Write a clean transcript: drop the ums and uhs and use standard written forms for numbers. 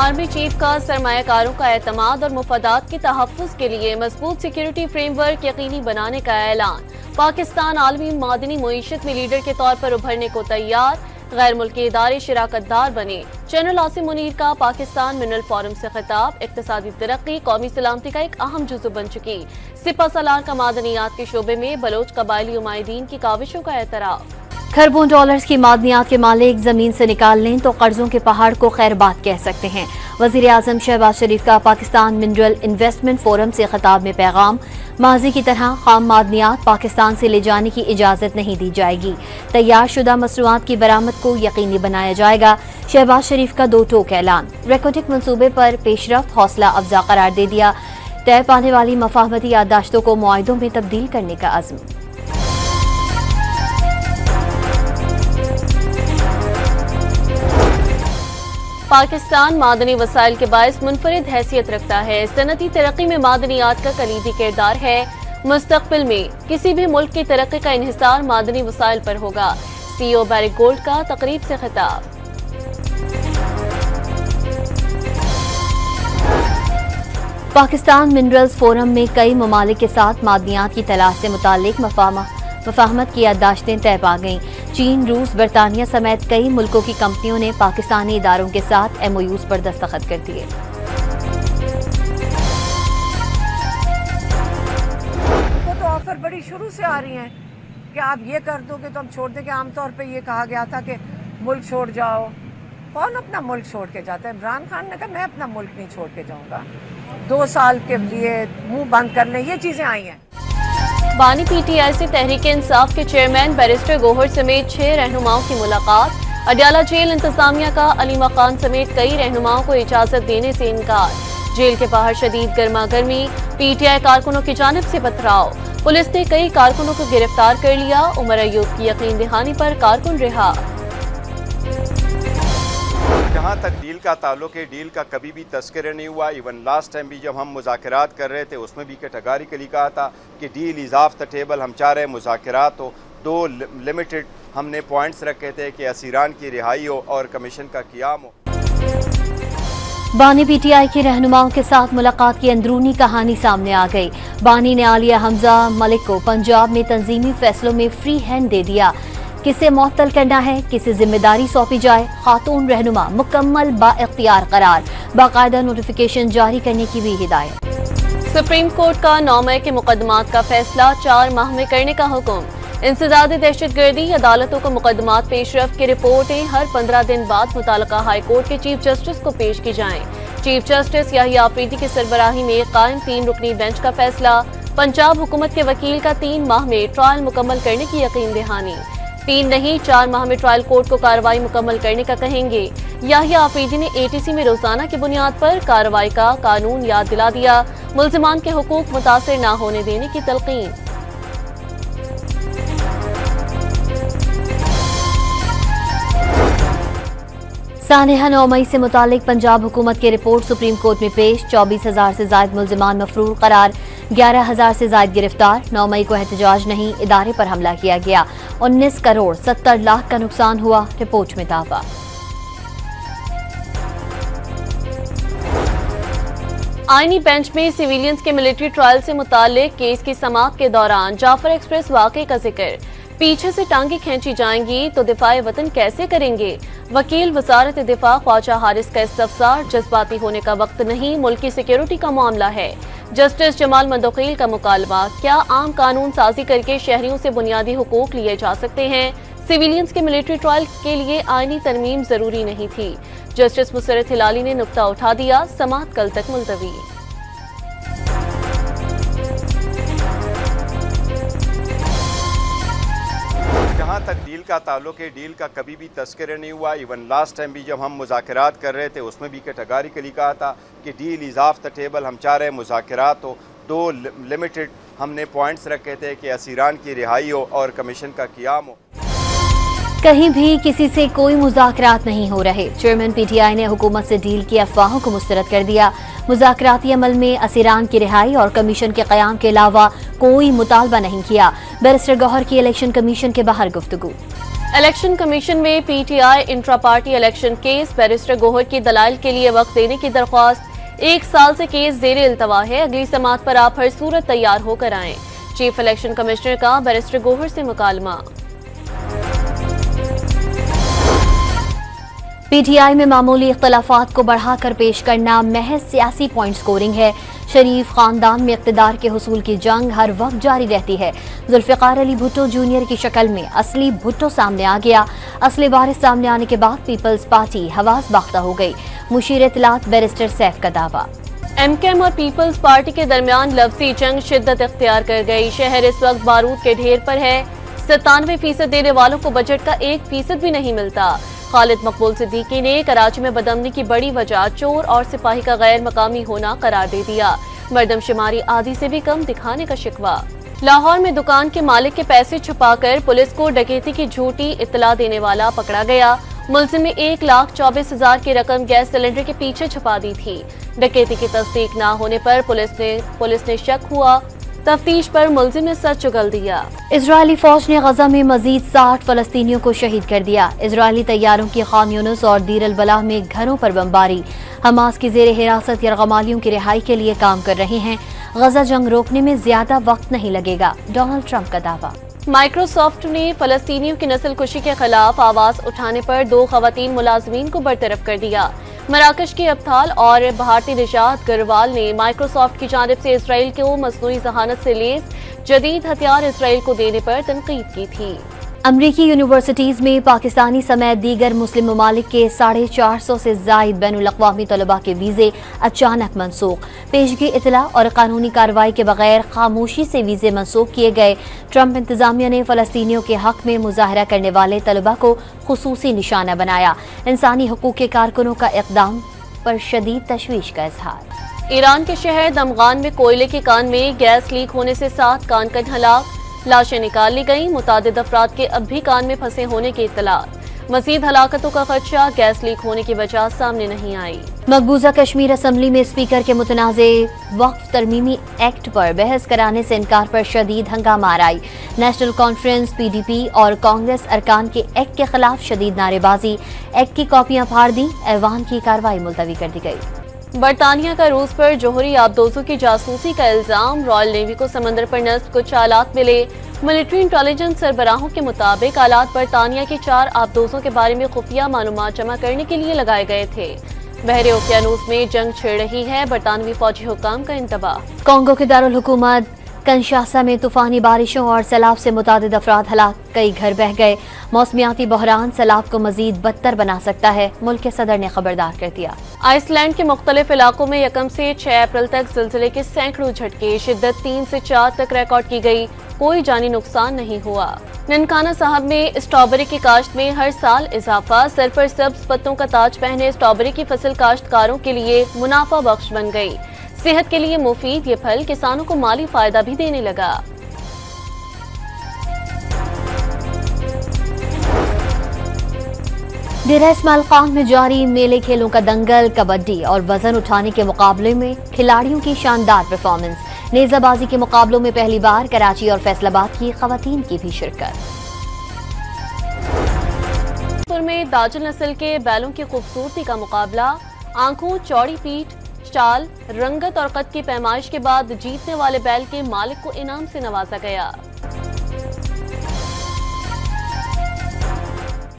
Army chief का सरमायाकारों का एतमाद और मुफादात के तहफ़्फ़ुज़ के लिए मजबूत सिक्योरिटी फ्रेमवर्क यकीनी बनाने का ऐलान। पाकिस्तान आलमी मादनी मईशत में लीडर के तौर पर उभरने को तैयार। गैर मुल्की इदारे शिराकतदार बने। जनरल आसिम मुनीर का पाकिस्तान मिनरल फोरम से खिताब। इक्तिसादी तरक्की कौमी सलामती का एक अहम जुज़ु बन चुकी। सिपा सलार का मादनियात के शोबे में बलोच कबायली उमाइदीन की काविशों का एतराफ़। खरबों डॉलर्स की मादनियात के मालिक जमीन से निकाल लें तो कर्जों के पहाड़ को खैरबाद कह सकते हैं। वजीर आजम शहबाज शरीफ का पाकिस्तान मिनरल इन्वेस्टमेंट फोरम से खिताब में पैगाम। माजी की तरह खाम मादनियात पाकिस्तान से ले जाने की इजाजत नहीं दी जाएगी। तैयार शुदा मसनूआत की बरामद को यकीनी बनाया जाएगा। शहबाज शरीफ का दो टोक ऐलान। रेकोटिक मंसूबे पर पेशरफ्त हौसला अफजा करार दे दिया। तय पाने वाली मफाहमती याददाश्तों को मुआहिदों में तब्दील करने का अज़्म। पाकिस्तान मादनी वसाइल के बायस मुनफरिद हैसियत रखता है। सनती तरक्की में मादनियात का कलीदी किरदार है। मुस्तकबिल में किसी भी मुल्क की तरक्की का इन्हिसार मादनी वसाइल पर होगा। CEO बैरिक गोल्ड का तकरीब से खिताब। पाकिस्तान मिनरल्स फोरम में कई ममालिक के साथ मादनियात की तलाश से मुताल्लिक मफाहमत की याददाश्तें तय पा गईं। चीन, रूस, बरतानिया समेत कई मुल्कों की कंपनियों ने पाकिस्तानी इदारों के साथ MOUs पर दस्तखत कर दिए। वो तो ऑफर बड़ी शुरू से आ रही हैं कि आप ये कर दोगे तो हम छोड़ देंगे। आमतौर पे ये कहा गया था कि मुल्क छोड़ जाओ। कौन अपना मुल्क छोड़ के जाता है? इमरान खान ने कहा मैं अपना मुल्क नहीं छोड़ के जाऊंगा। 2 साल के लिए मुंह बंद करने ये चीजें आई हैं। बानी PTI से तहरीक इंसाफ के चेयरमैन बैरिस्टर गोहर समेत 6 रहनुमाओं की मुलाकात। अडयाला जेल इंतजामिया का अलीमा खान समेत कई रहनुमाओं को इजाजत देने से इनकार। जेल के बाहर शदीद गर्मा गर्मी। PTI कारकुनों की जानिब से पथराव। पुलिस ने कई कारकुनों को गिरफ्तार कर लिया। उमर अयूब की यकीन दहानी पर कारकुन रिहा। जहाँ तक डील का ताल्लुक है, डील का कभी भी तस्करा नहीं हुआ। इवन लास्ट टाइम भी जब हम मुज़ाकरात कर रहे थे उसमें भी कैटेगोरिकली कहा था कि deal is of the table. हम चाह रहे हैं मुज़ाकरात हो। 2 लिमिटेड हमने पॉइंट्स रखे थे कि असीरान की रिहाई हो और कमीशन का क़याम हो। बानी PTI के रहनुमाओं के साथ मुलाकात की अंदरूनी कहानी सामने आ गई। बानी ने आलिया हमजा मलिक को पंजाब में तंजीमी फैसलों में फ्री हैंड दे दिया। किसे मुअत्तल करना है, किसे जिम्मेदारी सौंपी जाए। खातून रहनुमा मुकम्मल बाइख्तियार करार। बाकायदा नोटिफिकेशन जारी करने की भी हिदायत। सुप्रीम कोर्ट का 9 मई के मुकदमात का फैसला 4 माह में करने का हुक्म। इंसदाद दहशतगर्दी अदालतों को मुकदमात पेशरफ्त की रिपोर्टें हर 15 दिन बाद मुताल्लिका हाई कोर्ट के चीफ जस्टिस को पेश की जाएं। चीफ जस्टिस याहिया आफरीदी की सरबराही में कायम 3 रुकनी बेंच का फैसला। पंजाब हुकूमत के वकील का 3 माह में ट्रायल मुकम्मल करने की यकीन दहानी। 3 नहीं 4 माह में ट्रायल कोर्ट को कार्रवाई मुकम्मल करने का कहेंगे। याहिया आफरीदी ने ATC में रोजाना की बुनियाद पर कार्रवाई का कानून याद दिला दिया। मुल्जिमान के हुकूक मुतासिर न होने देने की तलकीन। सानेहा 9 मई से मुतालिक पंजाब हुकूमत की रिपोर्ट सुप्रीम कोर्ट में पेश। 24,000 से ज्यादा मुल्जिमान मफरूर करार। 11,000 से ज्यादा गिरफ्तार। 9 मई को एहतजाज नहीं, इदारे पर हमला किया गया। 19 करोड़ 70 लाख का नुकसान हुआ, रिपोर्ट में दावा। आईनी बेंच में सिविलियंस के मिलिट्री ट्रायल से मुताल्लिक केस की समाअत के दौरान जाफर एक्सप्रेस वाकये का जिक्र। पीछे से टांगे खींची जाएंगी तो दिफाए वतन कैसे करेंगे? वकील वजारत दिफा ख्वाजा हारिस का इस्तफसार। जज्बाती होने का वक्त नहीं, मुल्क की सिक्योरिटी का मामला है। जस्टिस जमाल मंदोखील का मुकालमा। क्या आम कानून साजी करके शहरियों से बुनियादी हुकूक लिए जा सकते हैं? सिविलियंस के मिलिट्री ट्रायल के लिए आईनी तरमीम जरूरी नहीं थी। जस्टिस मुसरत हिलाली ने नुक्ता उठा दिया। समाअत कल तक मुलतवी। जहाँ तक डील का ताल्लुक है, डील का कभी भी तस्करा नहीं हुआ। इवन लास्ट टाइम भी जब हम मुज़ाकरात कर रहे थे उसमें भी कैटेगोरिकली कहा था कि deal is of the table. हम चाह रहे हैं मुज़ाकरात हो। 2 लिमिटेड हमने पॉइंट्स रखे थे कि असीरान की रिहाई हो और कमीशन का क़याम हो। कहीं भी किसी से कोई मुज़ाकरात नहीं हो रहे। चेयरमैन PTI ने हुकूमत से डील की अफवाहों को मुस्तरद कर दिया। मुज़ाकराती अमल में असीरान की रिहाई और कमीशन के क़याम के अलावा कोई मुतालबा नहीं किया। बैरिस्टर गौहर की इलेक्शन कमीशन के बाहर गुफ्तगू। इलेक्शन कमीशन में PTI intra party election case, barrister Gohar की दलाइल के लिए वक्त देने की दरख्वास्त। 1 साल से केस ज़ेरे इल्तवा है, अगली समाअत पर आप हर सूरत तैयार होकर आएं। चीफ इलेक्शन कमिश्नर का बैरिस्टर गोहर से मुकालमा। पीटीआई में मामूली इख्तलाफात को बढ़ाकर पेश करना महज सियासी पॉइंट स्कोरिंग है। शरीफ खानदान में इक़्तिदार के हुसूल की जंग हर वक्त जारी रहती है। जुल्फ़िकार अली भुट्टो जूनियर की शक्ल में असली भुट्टो सामने आ गया। असली वारिस सामने आने के बाद पीपल्स पार्टी हवास बाख्ता हो गई। मुशीर इत्तलात बैरिस्टर सैफ का दावा। एमकेएम और पीपल्स पार्टी के दरमियान लफ्जी जंग शिद्दत इख्तियार कर गई। शहर इस वक्त बारूद के ढेर पर है। 97% देने वालों को बजट का 1% भी नहीं मिलता। खालिद मकबूल सिद्दीकी ने कराची में बदअमनी की बड़ी वजह चोर और सिपाही का गैर मकामी होना करार दे दिया। मरदमशुमारी आदि से भी कम दिखाने का शिकवा। लाहौर में दुकान के मालिक के पैसे छुपाकर पुलिस को डकैती की झूठी इत्तला देने वाला पकड़ा गया। मुलजिम ने 1,24,000 की रकम गैस सिलेंडर के पीछे छुपा दी थी। डकैती की तस्दीक न होने पर पुलिस ने शक हुआ। तफ्तीश पर मुलजिम ने सच उगल दिया। इजरायली फौज ने गजा में मजीद 60 फलस्तीनियों को शहीद कर दिया। इजरायली तैयारों की खान यूनुस और दीर अल बलाह में घरों पर बमबारी। हमास की जेर हिरासत यरगमालियों की रिहाई के लिए काम कर रहे हैं। गजा जंग रोकने में ज्यादा वक्त नहीं लगेगा, डोनाल्ड ट्रंप का दावा। माइक्रोसॉफ्ट ने फलस्तीनियों की नस्लकुशी के खिलाफ आवाज उठाने पर 2 खवातीन मुलाजमीन को बरतरफ कर दिया। मराकश की अब्ताल और भारतीय निजात गरवाल ने माइक्रोसॉफ्ट की जानिब से इसराइल को मसनूई जहानत से लैस जदीद हथियार इसराइल को देने पर तनकीद की थी। अमरीकी यूनिवर्सिटीज में पाकिस्तानी समेत दीगर मुस्लिम ममालिक के 450 से जायद बैनुल अक़वामी तलबा के वीजे अचानक मनसूख। पेशगी इतला और कानूनी कार्रवाई के बगैर खामोशी से वीजे मनसूख किए गए। ट्रंप इंतजामिया ने फलस्तीनियों के हक में मुजाहरा करने वाले तलबा को खुसूसी निशाना बनाया। इंसानी हकूक़ के कारकुनों का इक़दाम पर शदीद तशवीश का इजहार। ईरान के शहर दमगान में कोयले की कान में गैस लीक होने से 7 कानकन हलाक। लाशें निकाल ली गईं। मुतादिद अफराद के अब भी कान में फंसे होने की इत्तला। मजीद हलाकतों का खदशा गैस लीक होने की वजह सामने नहीं आई। मकबूजा कश्मीर असम्बली में स्पीकर के मुतनाज़े वक्फ तरमीमी एक्ट पर बहस कराने से इनकार पर शदीद हंगामा आई। नेशनल कॉन्फ्रेंस, PDP और कांग्रेस अरकान के एक्ट के खिलाफ शदीद नारेबाजी। एक्ट की कॉपियां फाड़ दी। ऐवान की कार्रवाई मुलतवी कर दी गई। बरतानिया का रूस पर जोहरी आबदोजों की जासूसी का इल्जाम। रॉयल नेवी को समंदर पर नस्ब कुछ आलात मिले। मिलिट्री इंटेलिजेंस सरबराहों के मुताबिक आलात बरतानिया के 4 आबदोजों के बारे में खुफिया मालूमात जमा करने के लिए लगाए गए थे। बहरे ओकियानूस में जंग छिड़ रही है। बरतानवी फौजी हुकाम का इंतबाह। कांगो के दारुल हुकूमत कंशासा में तूफानी बारिशों और सैलाब से मुतादिद अफराद हलाक, कई घर बह गए। मौसमियाती बहरान सैलाब को मजीद बदतर बना सकता है, मुल्क के सदर ने खबरदार कर दिया। आइसलैंड के मुख्तलिफ इलाकों में 1 से 6 अप्रैल तक जिलजिले के सैकड़ों झटके, शिद्दत 3 से 4 तक रिकॉर्ड की गई। कोई जानी नुकसान नहीं हुआ। ननकाना साहब में स्ट्रॉबेरी की काश्त में हर साल इजाफा। सर पर सब्ज पत्तों का ताज पहने स्ट्रॉबेरी की फसल काश्तकारों के लिए मुनाफा बख्श बन गई। सेहत के लिए मुफीद ये फल किसानों को माली फायदा भी देने लगा। डेरा इस्माइल खान में जारी मेले खेलों का दंगल। कबड्डी और वजन उठाने के मुकाबले में खिलाड़ियों की शानदार परफॉर्मेंस। नेजाबाजी के मुकाबलों में पहली बार कराची और फैसलाबाद की खवातीन की भी शिरकत। में दाजल नस्ल के बैलों की खूबसूरती का मुकाबला। आंखों, चौड़ी पीठ, चाल, रंगत और कद की पैमाइश के बाद जीतने वाले बैल के मालिक को इनाम से नवाजा गया।